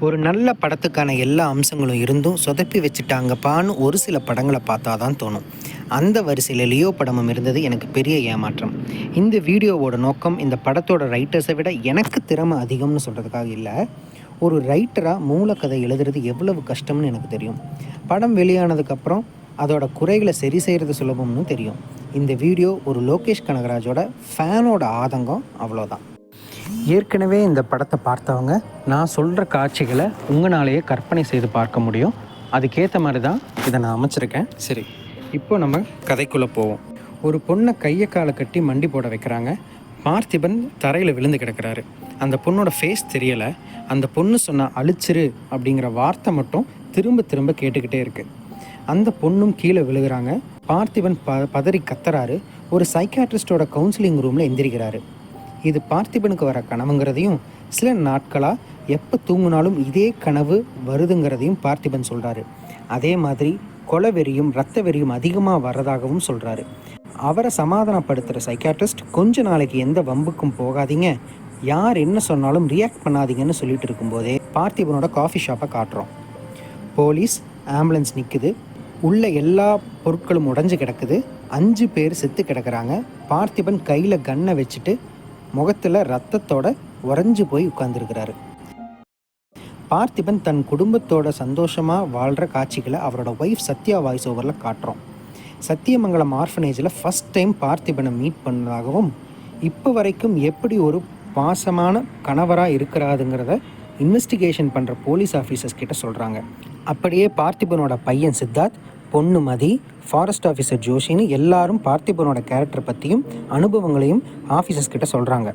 ஒரு நல்ல படத்துக்கான எல்லா அம்சங்களும் இருந்தும் சொதப்பி வச்சுட்டாங்கப்பான்னு ஒரு சில படங்களை பார்த்தா தான் தோணும். அந்த வரிசையில் லியோ படமும் இருந்தது எனக்கு பெரிய ஏமாற்றம். இந்த வீடியோவோட நோக்கம் இந்த படத்தோட ரைட்டர்ஸை விட எனக்கு திறமை அதிகம்னு சொல்கிறதுக்காக இல்லை. ஒரு ரைட்டராக மூலக்கதை எழுதுறது எவ்வளவு கஷ்டம்னு எனக்கு தெரியும். படம் வெளியானதுக்கப்புறம் அதோட குறைகளை சரி செய்கிறது சுலபம்னு தெரியும். இந்த வீடியோ ஒரு லோகேஷ் கனகராஜோட ஃபேனோட ஆதங்கம், அவ்வளோதான். ஏற்கனவே இந்த படத்தை பார்த்தவங்க நான் சொல்கிற காட்சிகளை உங்களாலேயே கற்பனை செய்து பார்க்க முடியும். அதுக்கேற்ற மாதிரி தான் இதை நான் அமைச்சிருக்கேன். சரி, இப்போ நம்ம கதைக்குள்ளே போவோம். ஒரு பொண்ணை கையை காலை கட்டி மண்டி போட வைக்கிறாங்க. பார்த்திபன் தரையில் விழுந்து கிடக்கிறாரு. அந்த பொண்ணோட ஃபேஸ் தெரியலை. அந்த பொண்ணு சொன்ன அழிச்சிரு அப்படிங்கிற வார்த்தை மட்டும் திரும்ப திரும்ப கேட்டுக்கிட்டே இருக்குது. அந்த பொண்ணும் கீழே விழுகிறாங்க. பார்த்திபன் பதறி கத்துறாரு. ஒரு சைக்காட்ரிஸ்டோட கவுன்சிலிங் ரூமில் எந்திரிக்கிறாரு. இது பார்த்திபனுக்கு வர கனவுங்கிறதையும் சில நாட்களாக எப்போ தூங்கினாலும் இதே கனவு வருதுங்கிறதையும் பார்த்திபன் சொல்கிறாரு. அதே மாதிரி கொலை வெறியும் இரத்த வெறியும் அதிகமாக வர்றதாகவும் சொல்கிறாரு. அவரை சமாதானப்படுத்துகிற சைக்காட்ரிஸ்ட் கொஞ்ச நாளைக்கு எந்த வம்புக்கும் போகாதீங்க, யார் என்ன சொன்னாலும் ரியாக்ட் பண்ணாதீங்கன்னு சொல்லிட்டு இருக்கும்போதே பார்த்திபனோட காஃபி ஷாப்பை காட்டுறோம். போலீஸ், ஆம்புலன்ஸ் நிற்குது. உள்ள எல்லா பொருட்களும் உடஞ்சி கிடக்குது. 5 பேர் செத்து கிடக்கிறாங்க. பார்த்திபன் கையில் கன்னை வச்சுட்டு முகத்தில் ரத்தத்தோட உறைஞ்சு போய் உட்கார்ந்துருக்கிறாரு. பார்த்திபன் தன் குடும்பத்தோட சந்தோஷமாக வாழ்கிற காட்சிகளை அவரோட ஒய்ஃப் சத்யா வாய்ஸ் ஓவரில் காட்டுறோம். சத்தியமங்கலம் ஆர்ஃபனேஜில் ஃபஸ்ட் டைம் பார்த்திபனை மீட் பண்ணதாகவும் இப்போ வரைக்கும் எப்படி ஒரு பாசமான கணவராக இருக்கிறாதுங்கிறத இன்வெஸ்டிகேஷன் பண்ணுற போலீஸ் ஆஃபீஸர்ஸ் கிட்ட சொல்கிறாங்க. அப்படியே பார்த்திபனோட பையன் சித்தார்த், பொண்ணு மதி, ஃபாரஸ்ட் ஆஃபீஸர் ஜோஷின்னு எல்லாரும் பார்த்திபனோட கேரக்டர் பற்றியும் அனுபவங்களையும் ஆஃபீஸர்ஸ் கிட்ட சொல்கிறாங்க.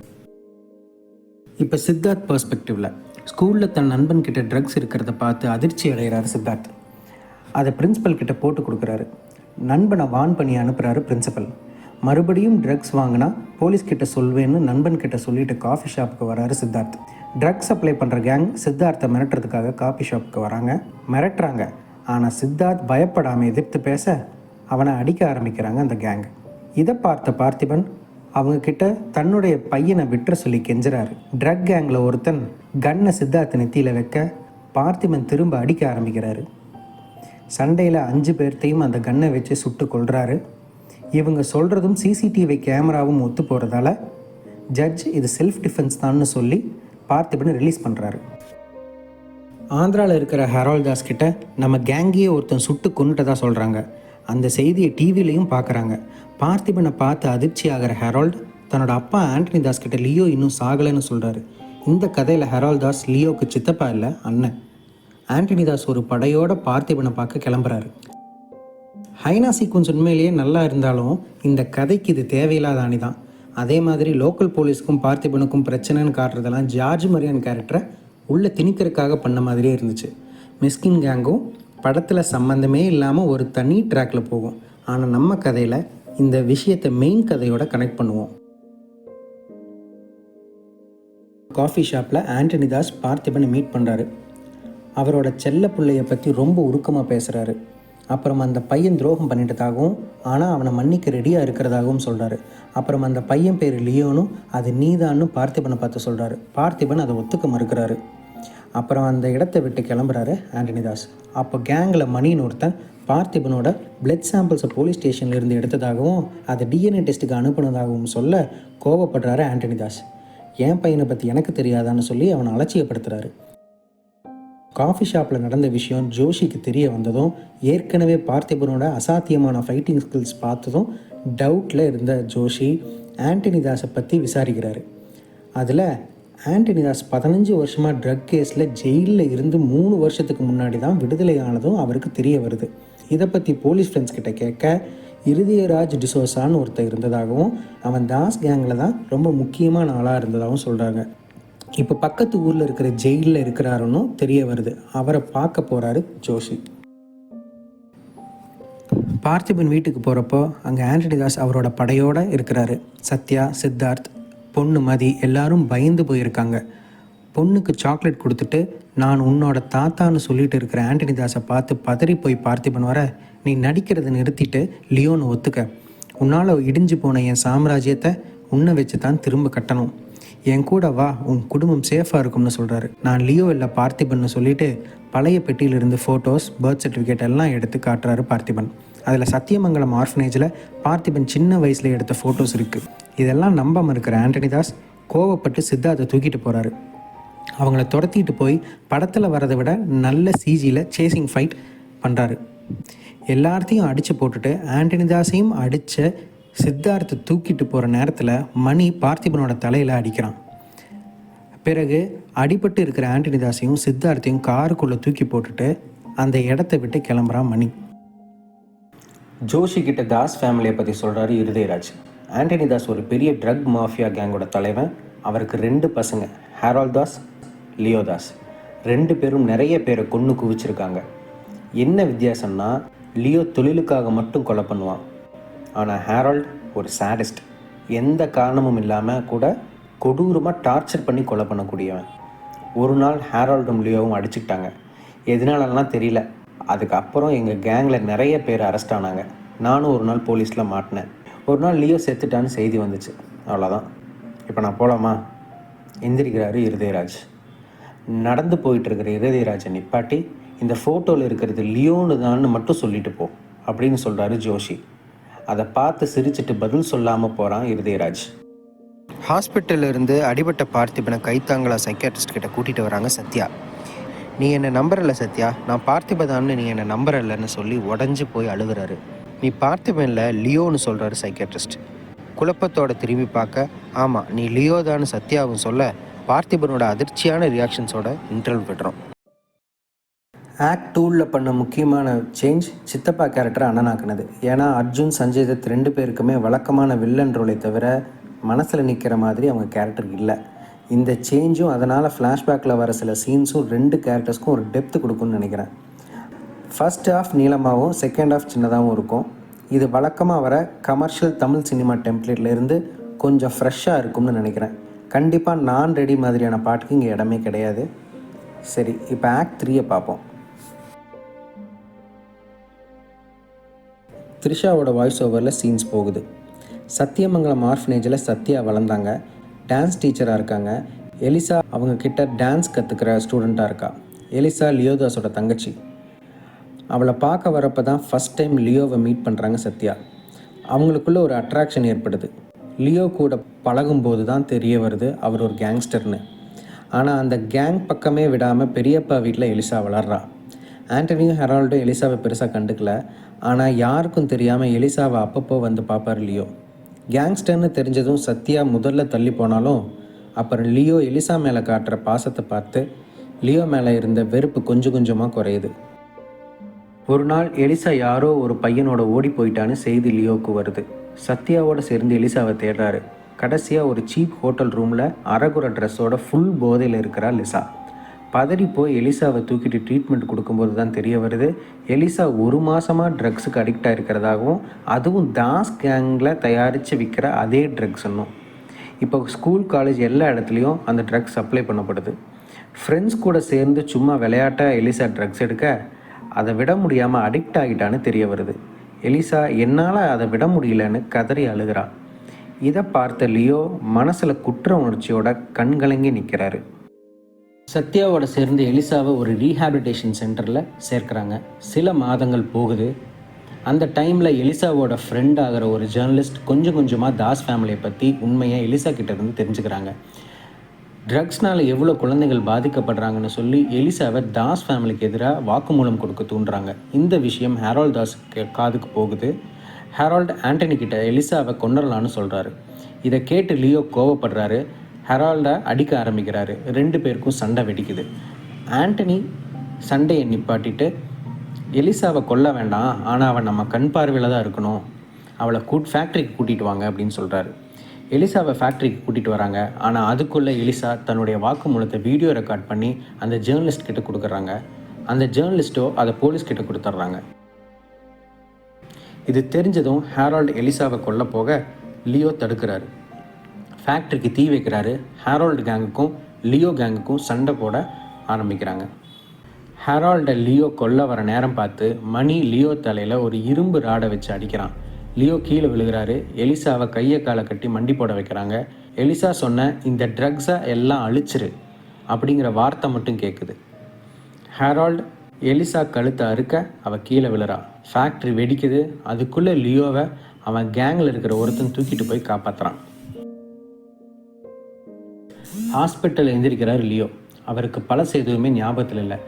இப்போ சித்தார்த் பெர்ஸ்பெக்டிவில் ஸ்கூலில் தன் நண்பன் கிட்ட ட்ரக்ஸ் இருக்கிறத பார்த்து அதிர்ச்சி அடைகிறாரு சித்தார்த். அதை பிரின்ஸிபல் கிட்ட போட்டு கொடுக்குறாரு. நண்பனை வான் பண்ணி அனுப்புகிறாரு பிரின்ஸிபல். மறுபடியும் ட்ரக்ஸ் வாங்கினா போலீஸ்கிட்ட சொல்வேன்னு நண்பன் கிட்ட சொல்லிட்டு காஃபி ஷாப்புக்கு வராரு சித்தார்த். ட்ரக்ஸ் சப்ளை பண்ணுற கேங் சித்தார்த்தை மிரட்டுறதுக்காக காஃபி ஷாப்புக்கு வராங்க. மிரட்டுறாங்க. ஆனால் சித்தார்த் பயப்படாமல் எதிர்த்து பேச அவனை அடிக்க ஆரம்பிக்கிறாங்க அந்த கேங். இதை பார்த்த பார்த்திபன் அவங்கக்கிட்ட தன்னுடைய பையனை விட்டுற சொல்லி கெஞ்சுறாரு. ட்ரக் கேங்கில் ஒருத்தன் கன்னை சித்தார்த்த நெத்தியில் வைக்க பார்த்திபன் திரும்ப அடிக்க ஆரம்பிக்கிறாரு. சண்டையில் 5 பேர்த்தையும் அந்த கன்னை வச்சு சுட்டு கொள்கிறாரு. இவங்க சொல்கிறதும் சிசிடிவி கேமராவும் ஒத்து போகிறதால ஜட்ஜ் இது செல்ஃப் டிஃபென்ஸ் தான்னு சொல்லி பார்த்திபனை ரிலீஸ் பண்ணுறாரு. ஆந்திராவில் இருக்கிற ஹெரால்ட் தாஸ் கிட்ட நம்ம கேங்கியே ஒருத்தன் சுட்டு கொண்டுட்டதா சொல்கிறாங்க. அந்த செய்தியை டிவிலையும் பார்க்குறாங்க. பார்த்திபனை பார்த்து அதிர்ச்சி ஆகிற ஹெரால்ட் தன்னோட அப்பா ஆண்டனி தாஸ் கிட்ட லியோ இன்னும் சாகலைன்னு சொல்கிறாரு. இந்த கதையில் ஹெரால்ட் தாஸ் லியோவுக்கு சித்தப்பா இல்லை, அண்ணன். ஆண்டனி தாஸ் ஒரு படையோட பார்த்திபனை பார்க்க கிளம்புறாரு. ஹைனா சீக்வன்ஸ் உண்மையிலேயே நல்லா இருந்தாலும் இந்த கதைக்கு இது தேவையில்லாத அணி தான். அதே மாதிரி லோக்கல் போலீஸ்க்கும் பார்த்திபனுக்கும் பிரச்சனைன்னு காட்டுறதெல்லாம் ஜார்ஜ் மரியான் கேரக்டரை உள்ளே திணிக்கிறதுக்காக பண்ண மாதிரியே இருந்துச்சு. மிஸ்கின் கேங்கும் படத்தில் சம்மந்தமே இல்லாமல் ஒரு தனி ட்ராக்கில் போகும். ஆனால் நம்ம கதையில் இந்த விஷயத்தை மெயின் கதையோட கனெக்ட் பண்ணுவோம். காஃபி ஷாப்பில் ஆண்டனி தாஸ் பார்த்திபனை மீட் பண்ணுறாரு. அவரோட செல்ல பிள்ளையை பற்றி ரொம்ப உருக்கமாக பேசுகிறாரு. அப்புறம் அந்த பையன் துரோகம் பண்ணிட்டதாகவும் ஆனால் அவனை மன்னிக்க ரெடியாக இருக்கிறதாகவும் சொல்கிறாரு. அப்புறம் அந்த பையன் பேர் லியோனும் அது நீதான்னு பார்த்திபனை பார்த்து சொல்கிறாரு. பார்த்திபன் அதை ஒத்துக்க மறுக்கிறாரு. அப்புறம் அந்த இடத்த விட்டு கிளம்புறாரு ஆண்டனி தாஸ். அப்போ கேங்கில் மணின்னு ஒருத்தன் பார்த்திபனோட பிளட் சாம்பிள்ஸை போலீஸ் ஸ்டேஷனில் இருந்து எடுத்ததாகவும் அதை டிஎன்ஏ டெஸ்ட்டுக்கு அனுப்புனதாகவும் சொல்ல கோவப்படுறாரு ஆண்டனி தாஸ். என் பையனை பற்றி எனக்கு தெரியாதான்னு சொல்லி அவனை அலட்சியப்படுத்துகிறாரு. காஃபி ஷாப்பில் நடந்த விஷயம் ஜோஷிக்கு தெரிய வந்ததும் ஏற்கனவே பார்த்திபனோட அசாத்தியமான ஃபைட்டிங் ஸ்கில்ஸ் பார்த்ததும் டவுட்டில் இருந்த ஜோஷி ஆண்டனி தாஸை பற்றி விசாரிக்கிறாரு. அதில் ஆண்டனி தாஸ் 15 வருஷமாக ட்ரக் கேஸில் ஜெயிலில் இருந்து 3 வருஷத்துக்கு முன்னாடி தான் விடுதலை ஆனதும் அவருக்கு தெரிய வருது. இதை பற்றி போலீஸ் ஃப்ரெண்ட்ஸ் கிட்ட கேட்க இருதயராஜ் டிசோசான்னு ஒருத்தர் இருந்ததாகவும் அவன் தாஸ் கேங்கில் தான் ரொம்ப முக்கியமான ஆளாக இருந்ததாகவும் சொல்கிறாங்க. இப்போ பக்கத்து ஊரில் இருக்கிற ஜெயிலில் இருக்கிறாருன்னு தெரிய வருது. அவரை பார்க்க போகிறாரு ஜோஷி. பார்த்திபன் வீட்டுக்கு போகிறப்போ அங்கே ஆண்டனி தாஸ் அவரோட படையோடு இருக்கிறாரு. சத்யா, சித்தார்த், பொண்ணு மதி எல்லாரும் பயந்து போயிருக்காங்க. பொண்ணுக்கு சாக்லேட் கொடுத்துட்டு நான் உன்னோட தாத்தான்னு சொல்லிட்டு இருக்கிற ஆண்டனி தாஸை பார்த்து பதறி போய் பார்த்திபன் வர, நீ நடிக்கிறத நிறுத்திட்டு லியோன்னு ஒத்துக்க, உன்னால் இடிஞ்சு போன என் சாம்ராஜ்யத்தை உன்னை வச்சு தான் திரும்ப கட்டணும். என் கூட வா, உன் குடும்பம் சேஃபாக இருக்கும்னு சொல்கிறாரு. நான் லியோ இல்லை பார்த்திபன் சொல்லிட்டு பழைய பெட்டியிலிருந்து ஃபோட்டோஸ், பர்த் சர்டிஃபிகேட் எல்லாம் எடுத்து காட்டுறாரு பார்த்திபன். அதில் சத்தியமங்கலம் ஆர்ஃபனேஜில் பார்த்திபன் சின்ன வயசில் எடுத்த ஃபோட்டோஸ் இருக்குது. இதெல்லாம் நம்பாமல் இருக்கிற ஆண்டனிதாஸ் கோவப்பட்டு சித்தார்த்தை தூக்கிட்டு போகிறாரு. அவங்கள துரத்திட்டு போய் படத்தில் வரதை விட நல்ல சிஜியில் சேசிங் ஃபைட் பண்ணுறாரு. எல்லாத்தையும் அடித்து போட்டுட்டு ஆண்டனிதாஸையும் அடித்த சித்தார்த்தை தூக்கிட்டு போகிற நேரத்தில் மணி பார்த்திபனோட தலையில் அடிக்கிறான். பிறகு அடிபட்டு இருக்கிற ஆண்டனிதாஸையும் சித்தார்த்தையும் காருக்குள்ளே தூக்கி போட்டுட்டு அந்த இடத்த விட்டு கிளம்புறான் மணி. ஜோஷி கிட்ட தாஸ் ஃபேமிலியை பற்றி சொல்கிறாரு இருதயராஜ். ஆண்டனிதாஸ் ஒரு பெரிய ட்ரக் மாஃபியா கேங்கோட தலைவன். அவருக்கு 2 பசங்க, ஹேரால்ட் தாஸ், லியோ தாஸ். 2 பேரும் நிறைய பேரை கொன்று குவிச்சிருக்காங்க. என்ன வித்தியாசம்னா, லியோ தொழிலுக்காக மட்டும் கொலை பண்ணுவான். ஆனால் ஹேரால்ட் ஒரு சாடிஸ்ட். எந்த காரணமும் இல்லாமல் கூட கொடூரமாக டார்ச்சர் பண்ணி கொலை பண்ணக்கூடியவன். ஒரு நாள் ஹேரால்டும் லியோவும் அடிச்சுக்கிட்டாங்க. எதனாலலாம் தெரியல. அதுக்கப்புறம் எங்கள் கேங்கில் நிறைய பேர் அரெஸ்ட் ஆனாங்க. நானும் ஒரு நாள் போலீஸில் மாட்டினேன். ஒரு நாள் லியோ செத்துட்டான்னு செய்தி வந்துச்சு. அவ்வளோதான். இப்போ நான் போகலாமா? எந்திரிக்கிறாரு இருதயராஜ். நடந்து போயிட்டுருக்கிற இருதயராஜை நிப்பாட்டி, இந்த ஃபோட்டோவில் இருக்கிறது லியோன்னு தான்னு மட்டும் சொல்லிட்டு போ அப்படின்னு சொல்கிறாரு ஜோஷி. அதை பார்த்து சிரிச்சிட்டு பதில் சொல்லாமல் போகிறான் இருதயராஜ். ஹாஸ்பிட்டலிருந்து அடிபட்ட பார்த்திபனை கைத்தாங்களா சைக்கியாட்ரிஸ்ட் கிட்ட கூட்டிகிட்டு வராங்க சத்யா. நீ என்னை நம்புறல சத்யா, நான் பார்த்திபதான்னு நீ என்னை நம்புறலன்னு சொல்லி உடஞ்சி போய் அழுகிறாரு. நீ பார்த்திபனில் லியோன்னு சொல்கிறாரு சைக்கியாட்ரிஸ்ட். குழப்பத்தோட திரும்பி பார்க்க, ஆமாம் நீ லியோ தான்னு சத்யாவும் சொல்ல, பார்த்திபனோட அதிர்ச்சியான ரியாக்ஷன்ஸோட இன்டர்வல் விடுறோம். ஆக்ட் 2ல் பண்ண முக்கியமான சேஞ்ச் சித்தப்பா கேரக்டரை அண்ணனாக்குனது. ஏன்னா அர்ஜுன், சஞ்சய் தத் 2 பேருக்குமே வழக்கமான வில்லன் ரோலை தவிர மனசில் நிற்கிற மாதிரி அவங்க கேரக்டர் இல்லை. இந்த சேஞ்சும் அதனால் ஃப்ளாஷ்பேக்கில் வர சில சீன்ஸும் 2 கேரக்டர்ஸ்க்கும் ஒரு டெப்த்து கொடுக்குன்னு நினைக்கிறேன். ஃபர்ஸ்ட் ஹாஃப் நீளமாகவும் செகண்ட் ஹாஃப் சின்னதாகவும் இருக்கும். இது வழக்கமாக வர கமர்ஷியல் தமிழ் சினிமா டெம்ப்ளேட்லேருந்து கொஞ்சம் ஃப்ரெஷ்ஷாக இருக்கும்னு நினைக்கிறேன். கண்டிப்பாக நான் ரெடி மாதிரியான பாட்டுக்கு இங்கே இடமே கிடையாது. சரி, இப்போ ஆக்ட் 3 பார்ப்போம். த்ரிஷாவோட வாய்ஸ் ஓவரில் சீன்ஸ் போகுது. சத்தியமங்கலம் ஆர்ஃபனேஜில் சத்யா வளர்ந்தாங்க. டான்ஸ் டீச்சராக இருக்காங்க. எலிசா அவங்க கிட்ட டான்ஸ் கற்றுக்கிற ஸ்டூடெண்ட்டாக இருக்கா. எலிசா லியோதாஸோட தங்கச்சி. அவளை பார்க்க வரப்போ தான் ஃபஸ்ட் டைம் லியோவை மீட் பண்ணுறாங்க சத்யா. அவங்களுக்குள்ள ஒரு அட்ராக்ஷன் ஏற்படுது. லியோ கூட பழகும்போது தான் தெரிய வருது அவர் ஒரு கேங்ஸ்டர்னு. ஆனால் அந்த கேங் பக்கமே விடாமல் பெரியப்பா வீட்டில் எலிசா வளர்றா. ஆண்டனியும் ஹெரால்டும் எலிசாவை பெருசாக கண்டுக்கல. ஆனால் யாருக்கும் தெரியாமல் எலிசாவை அப்பப்போ வந்து பார்ப்பார் லியோ. கேங்ஸ்டர்னு தெரிஞ்சதும் சத்யா முதல்ல தள்ளி போனாலும் அப்புறம் லியோ எலிசா மேலே காட்டுற பாசத்தை பார்த்து லியோ மேலே இருந்த வெறுப்பு கொஞ்சம் கொஞ்சமாக குறையுது. ஒரு நாள் எலிசா யாரோ ஒரு பையனோட ஓடி போயிட்டான்னு செய்தி லியோவுக்கு வருது. சத்யாவோடு சேர்ந்து எலிசாவை தேடுறாரு. கடைசியாக ஒரு சீப் ஹோட்டல் ரூமில் அரைகுறை ட்ரெஸ்ஸோட ஃபுல் போதையில் இருக்கிறா லிசா. பதறி போய் எலிசாவை தூக்கிட்டு ட்ரீட்மெண்ட் கொடுக்கும்போது தான் தெரிய வருது எலிசா 1 மாதமாக ட்ரக்ஸுக்கு அடிக்டாக இருக்கிறதாகவும், அதுவும் தாஸ் கேங்கில் தயாரித்து விற்கிற அதே ட்ரக்ஸ்ன்னும். இப்போ ஸ்கூல், காலேஜ் எல்லா இடத்துலையும் அந்த ட்ரக்ஸ் சப்ளை பண்ணப்படுது. ஃப்ரெண்ட்ஸ் கூட சேர்ந்து சும்மா விளையாட்டாக எலிசா ட்ரக்ஸ் எடுக்க அதை விட முடியாமல் அடிக்ட் ஆகிட்டான்னு தெரிய வருது. எலிசா என்னால் அதை விட முடியலன்னு கதறி அழுகிறா. இதை பார்த்த லியோ மனசில் குற்ற உணர்ச்சியோட கண்கலங்கி நிற்கிறாரு. சத்யாவோட சேர்ந்து எலிசாவை ஒரு ரீஹாபிலிட்டேஷன் சென்டரில் சேர்க்குறாங்க. சில மாதங்கள் போகுது. அந்த டைமில் எலிசாவோட ஃப்ரெண்ட் ஆகிற ஒரு ஜேர்னலிஸ்ட் கொஞ்சம் கொஞ்சமாக தாஸ் ஃபேமிலியை பற்றி உண்மையை எலிசா கிட்டேருந்து தெரிஞ்சுக்கிறாங்க. ட்ரக்ஸ்னால் எவ்வளோ குழந்தைகள் பாதிக்கப்படுறாங்கன்னு சொல்லி எலிசாவை தாஸ் ஃபேமிலிக்கு எதிராக வாக்குமூலம் கொடுக்க தூண்டுறாங்க. இந்த விஷயம் ஹேரால்ட் தாஸ் காதுக்கு போகுது. ஹேரால்ட் ஆண்டனி கிட்ட எலிசாவை கொண்டுடலான்னு சொல்கிறாரு. இதை கேட்டு லியோ கோவப்படுறாரு. ஹெரால்டை அடிக்க ஆரம்பிக்கிறாரு. 2 பேருக்கும் சண்டை வெடிக்குது. ஆண்டனி சண்டையை நிப்பாட்டிட்டு எலிசாவை கொல்ல வேண்டாம், ஆனால் அவன் நம்ம கண் பார்வையில் தான் இருக்கணும், அவளை ஃபேக்ட்ரிக்கு கூட்டிகிட்டு வாங்க அப்படின்னு சொல்கிறாரு. எலிசாவை ஃபேக்ட்ரிக்கு கூட்டிகிட்டு வராங்க. ஆனால் அதுக்குள்ளே எலிசா தன்னுடைய வாக்குமூலத்தை வீடியோ ரெக்கார்ட் பண்ணி அந்த ஜேர்னலிஸ்ட் கிட்ட கொடுக்குறாங்க. அந்த ஜேர்னலிஸ்ட்டோ அதை போலீஸ்கிட்ட கொடுத்துட்றாங்க. இது தெரிஞ்சதும் ஹேரால்ட் எலிசாவை கொல்ல போக லியோ தடுக்கிறாரு. ஃபேக்ட்ரிக்கு தீ வைக்கிறாரு. ஹேரால்டு கேங்குக்கும் லியோ கேங்குக்கும் சண்டை போட ஆரம்பிக்கிறாங்க. ஹேரால்டை லியோ கொல்ல வர நேரம் பார்த்து மணி லியோ தலையில் ஒரு இரும்பு ராடை வச்சு அடிக்கிறான். லியோ கீழே விழுகிறாரு. எலிசாவை கையை காலை கட்டி மண்டி போட வைக்கிறாங்க. எலிசா சொன்ன இந்த ட்ரக்ஸை எல்லாம் அழிச்சிரு அப்படிங்கிற வார்த்தை மட்டும் கேட்குது. ஹேரால்டு எலிசா கழுத்தை அறுக்க அவள் கீழே விழுறா. ஃபேக்ட்ரி வெடிக்குது. அதுக்குள்ளே லியோவை அவன் கேங்கில் இருக்கிற ஒருத்தன் தூக்கிட்டு போய் காப்பாற்றுறான். Hospital எந்திரிக்கிறார் Leo. அவருக்கு பழசு எதுவுமே ஞாபகத்தில் இல்லை.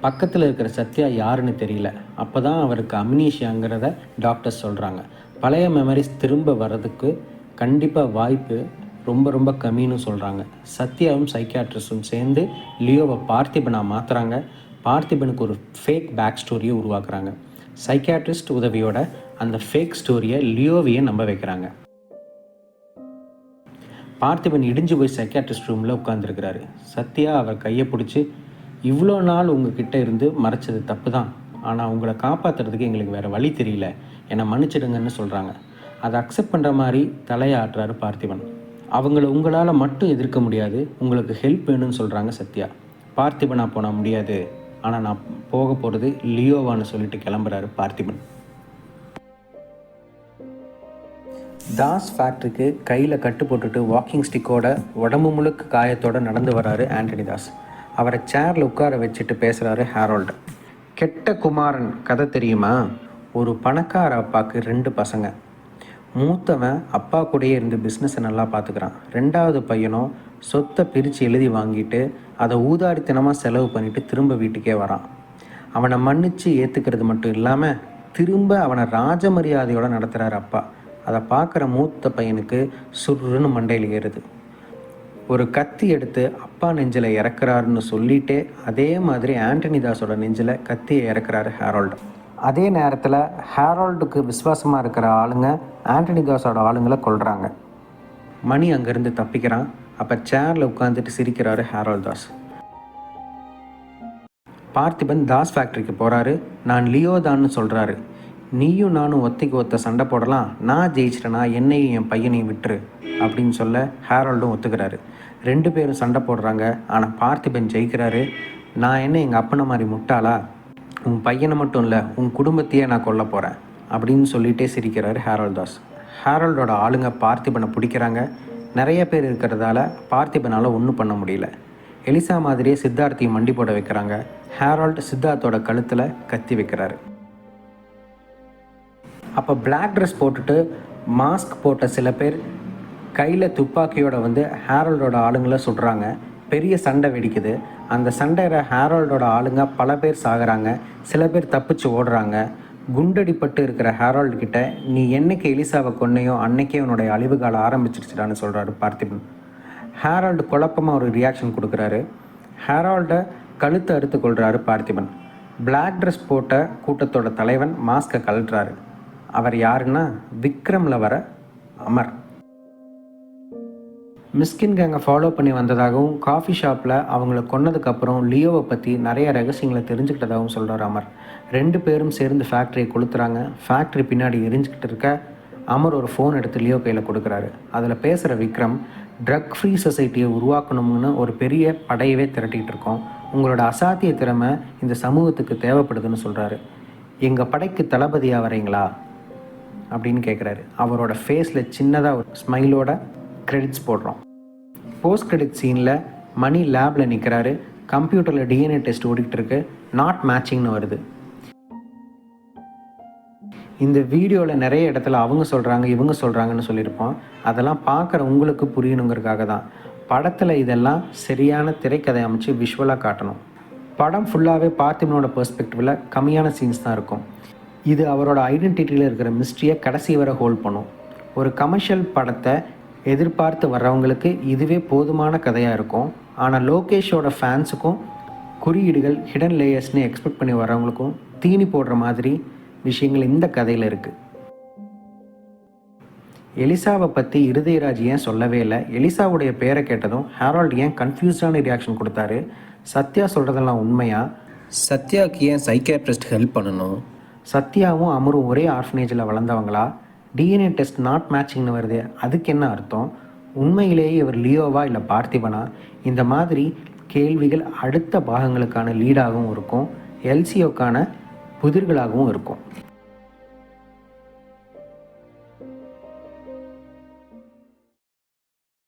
பக்கத்தில் இருக்கிற சத்யா யாருன்னு தெரியல. அப்போ தான் அவருக்கு அம்னீஷியாங்கிறத டாக்டர்ஸ் சொல்கிறாங்க. பழைய மெமரிஸ் திரும்ப வர்றதுக்கு கண்டிப்பாக வாய்ப்பு ரொம்ப ரொம்ப கம்மின்னு சொல்கிறாங்க. சத்யாவும் சைக்கியாட்ரிஸ்டும் சேர்ந்து லியோவை பார்த்திபனாக மாற்றுறாங்க. பார்த்திபனுக்கு ஒரு ஃபேக் பேக் ஸ்டோரியை உருவாக்குறாங்க. சைக்கியாட்ரிஸ்ட் உதவியோட அந்த ஃபேக் ஸ்டோரியை லியோவையே நம்ப வைக்கிறாங்க. பார்த்திபன் இடிஞ்சு போய் சைக்கியாட்ரிஸ்ட் ரூமில் உட்காந்துருக்கிறாரு. சத்யா அவர் கையை பிடிச்சி, இவ்வளோ நாள் உங்ககிட்ட இருந்து மறைச்சது தப்பு தான், ஆனால் உங்களை காப்பாற்றுறதுக்கு எங்களுக்கு வேறு வழி தெரியல, என்னை மன்னிச்சிடுங்கன்னு சொல்கிறாங்க. அதை அக்செப்ட் பண்ணுற மாதிரி தலையாட்டுறாரு பார்த்திபன். அவங்கள உங்களால் மட்டும் எதிர்க்க முடியாது, உங்களுக்கு ஹெல்ப் வேணும்னு சொல்கிறாங்க சத்யா. பார்த்திபனா போனால் முடியாது, ஆனால் நான் போக போகிறது லியோவான்னு சொல்லிட்டு கிளம்புறாரு பார்த்திபன். தாஸ் ஃபேக்ட்ரிக்கு கையில் கட்டு போட்டுட்டு வாக்கிங் ஸ்டிக்கோட உடம்பு முழுக்க காயத்தோடு நடந்து வராரு ஆண்டனி தாஸ். அவரை சேரில் உட்கார வச்சுட்டு பேசுகிறாரு ஹேரால்டு. கெட்ட குமாரன் கதை தெரியுமா? ஒரு பணக்கார அப்பாவுக்கு 2 பசங்க. மூத்தவன் அப்பா கூடயே இருந்து பிஸ்னஸை நல்லா பார்த்துக்கிறான். 2வது பையனும் சொத்தை பிரித்து எழுதி வாங்கிட்டு அதை ஊதாரித்தனமாக செலவு பண்ணிவிட்டு திரும்ப வீட்டுக்கே வரான். அவனை மன்னித்து ஏற்றுக்கிறது மட்டும் இல்லாமல் திரும்ப அவனை ராஜ மரியாதையோடு நடத்துகிறார் அப்பா. அதை பார்க்குற மூத்த பையனுக்கு சுருன்னு மண்டையில் ஏறுது. ஒரு கத்தி எடுத்து அப்பா நெஞ்சில் இறக்குறாருன்னு சொல்லிகிட்டே அதே மாதிரி ஆண்டனி தாஸோட நெஞ்சில் கத்தியை இறக்குறாரு ஹேரால்டு. அதே நேரத்தில் ஹேரால்டுக்கு விசுவாசமாக இருக்கிற ஆளுங்க ஆண்டனி தாஸோட ஆளுங்களை கொல்றாங்க. மணி அங்கேருந்து தப்பிக்கிறான். அப்போ சேரில் உட்காந்துட்டு சிரிக்கிறாரு ஹேரால்டு தாஸ். பார்த்திபன் தாஸ் ஃபேக்ட்ரிக்கு போகிறாரு. நான் லியோ தான்னு சொல்கிறாரு. நீயும் நானும் ஒத்தைக்கு ஒத்த சண்டை போடலாம், நான் ஜெயிச்சிட்டேனா என்னையும் என் பையனையும் விட்டுரு அப்படின்னு சொல்ல ஹேரால்டும் ஒத்துக்கிறாரு. 2 பேரும் சண்டை போடுறாங்க. ஆனால் பார்த்திபன் ஜெயிக்கிறாரு. நான் என்ன எங்கள் அப்பனை மாதிரி முட்டாளா? உன் பையனை மட்டும் இல்லை, உன் குடும்பத்தையே நான் கொல்ல போகிறேன் அப்படின்னு சொல்லிகிட்டே சிரிக்கிறாரு ஹேரால்டு தாஸ். ஹேரால்டோட ஆளுங்க பார்த்திபனை பிடிக்கிறாங்க. நிறைய பேர் இருக்கிறதால பார்த்திபனால் ஒன்றும் பண்ண முடியல. எலிசா மாதிரியே சித்தார்த்தையும் மண்டி போட வைக்கிறாங்க. ஹேரால்டு சித்தார்த்தோட கழுத்தில் கத்தி வைக்கிறாரு. அப்போ பிளாக் ட்ரெஸ் போட்டுட்டு மாஸ்க் போட்ட சில பேர் கையில் துப்பாக்கியோட வந்து ஹேரால்டோட ஆளுங்களை சுடுறாங்க. பெரிய சண்டை வெடிக்குது. அந்த சண்டையில் ஹேரால்டோட ஆளுங்க பல பேர் சாகுறாங்க. சில பேர் தப்பிச்சு ஓடுறாங்க. குண்டடிப்பட்டு இருக்கிற ஹேரால்டு கிட்ட, நீ என்னைக்கு எலிசாவை கொன்னையோ அன்னைக்கே உன்னுடைய அழிவு காலம் ஆரம்பிச்சிருச்சுடான்னு சொல்கிறாரு பார்த்திபன். ஹேரால்டு குழப்பமாக ஒரு ரியாக்ஷன் கொடுக்குறாரு. ஹேரால்டை கழுத்தை அறுத்து கொள்கிறாரு பார்த்திபன். பிளாக் ட்ரெஸ் போட்ட கூட்டத்தோட தலைவன் மாஸ்கை கழட்டுறாரு. அவர் யாருன்னா விக்ரமில் வர அமர். மிஸ்கின் கேங்கை ஃபாலோ பண்ணி வந்ததாகவும் காஃபி ஷாப்பில் அவங்கள கொன்னதுக்கப்புறம் லியோவை பற்றி நிறைய ரகசியங்களை தெரிஞ்சுக்கிட்டதாகவும் சொல்கிறார் அமர். 2 பேரும் சேர்ந்து ஃபேக்ட்ரியை கொளுத்துறாங்க. ஃபேக்ட்ரி பின்னாடி எரிஞ்சுக்கிட்டு இருக்க அமர் ஒரு ஃபோன் எடுத்து லியோ கையில் கொடுக்குறாரு. அதில் பேசுகிற விக்ரம், ட்ரக் ஃப்ரீ சொசைட்டியை உருவாக்கணும்னு ஒரு பெரிய படையவே திரட்டிகிட்டு இருக்கோம். உங்களோட அசாத்திய திறமை இந்த சமூகத்துக்கு தேவைப்படுதுன்னு சொல்கிறாரு. எங்கள் படைக்கு தளபதியாக வரீங்களா அப்படின்னு கேட்குறாரு. அவரோட ஃபேஸில் சின்னதாக ஒரு ஸ்மைலோட கிரெடிட்ஸ் போடுறோம். போஸ்ட் கிரெடிட் சீனில் மணி லேபில் நிற்கிறாரு. கம்ப்யூட்டரில் டிஎன்ஏ டெஸ்ட் ஓடிக்கிட்டு இருக்கு. நாட் மேட்சிங்னு வருது. இந்த வீடியோவில் நிறைய இடத்துல அவங்க சொல்கிறாங்க இவங்க சொல்கிறாங்கன்னு சொல்லியிருப்போம். அதெல்லாம் பார்க்குற உங்களுக்கு புரியணுங்கிறதுக்காக தான். படத்தில் இதெல்லாம் சரியான திரைக்கதை அமைச்சு விஷுவலாக காட்டணும். படம் ஃபுல்லாகவே பார்த்திபனோட பெர்ஸ்பெக்டிவில் கம்மியான சீன்ஸ் தான் இருக்கும். இது அவரோட ஐடென்டிட்டியில் இருக்கிற மிஸ்ட்ரியை கடைசி வரை ஹோல்ட் பண்ணும். ஒரு கமர்ஷியல் படத்தை எதிர்பார்த்து வர்றவங்களுக்கு இதுவே போதுமான கதையாக இருக்கும். ஆனால் லோகேஷோட ஃபேன்ஸுக்கும் குறியீடுகள் ஹிடன் லேயர்ஸ்னு எக்ஸ்பெக்ட் பண்ணி வர்றவங்களுக்கும் தீனி போடுற மாதிரி விஷயங்கள் இந்த கதையில் இருக்குது. எலிசாவை பற்றி இருதயராஜ் ஏன் சொல்லவே இல்லை? எலிசாவுடைய பேரை கேட்டதும் ஹேரால்டு ஏன் கன்ஃபியூஸ்டான ரியாக்ஷன் கொடுத்தாரு? சத்யா சொல்கிறதெல்லாம் உண்மையா? சத்யாவுக்கு ஏன் சைக்கியாட்ரிஸ்ட் ஹெல்ப் பண்ணணும்? சத்யாவும் அமரும் ஒரே ஆர்ஃபனேஜில் வளர்ந்தவங்களா? டிஎன்ஏ டெஸ்ட் நாட் மேட்சிங்னு வருது, அதுக்கு என்ன அர்த்தம்? உண்மையிலேயே இவர் லியோவா இல்லை பார்த்திபனா? இந்த மாதிரி கேள்விகள் அடுத்த பாகங்களுக்கான லீடாகவும் இருக்கும், எல்சிஓக்கான புதிர்களாகவும் இருக்கும்.